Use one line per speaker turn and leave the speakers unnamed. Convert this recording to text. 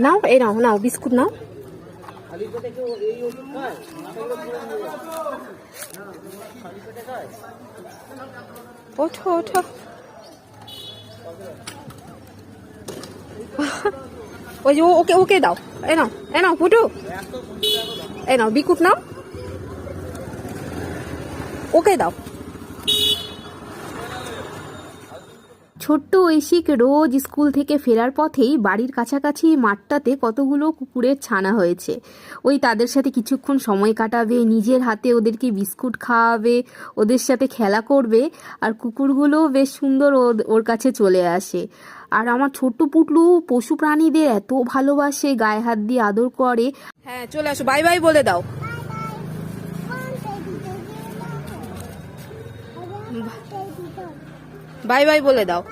নাও, এই নাও নাও বিস্কুট নাও। ওঠো ওঠো। ওই যে ওকে ওকে দাও, এ নাও ফুটু, এই নাও বিস্কুট নাও, ওকে দাও। ছোট্ট ঐশিক রোজ স্কুল থেকে ফেরার পথেই বাড়ির কাছাকাছি মাঠটাতে কতগুলো কুকুরের ছানা হয়েছে। ওই তাদের সাথে কিছুক্ষণ সময় কাটাবে, নিজের হাতে ওদেরকে বিস্কুট খাওয়াবে, ওদের সাথে খেলা করবে, আর কুকুরগুলোও বেশ সুন্দর ওর কাছে চলে আসে। আর আমার ছোট্ট পুটলু পশু প্রাণীদের এত ভালোবাসে, গায়ে হাত দিয়ে আদর করে। হ্যাঁ চলে আসো, বাই বাই বলে দাও। বাই বাই বলে দাও।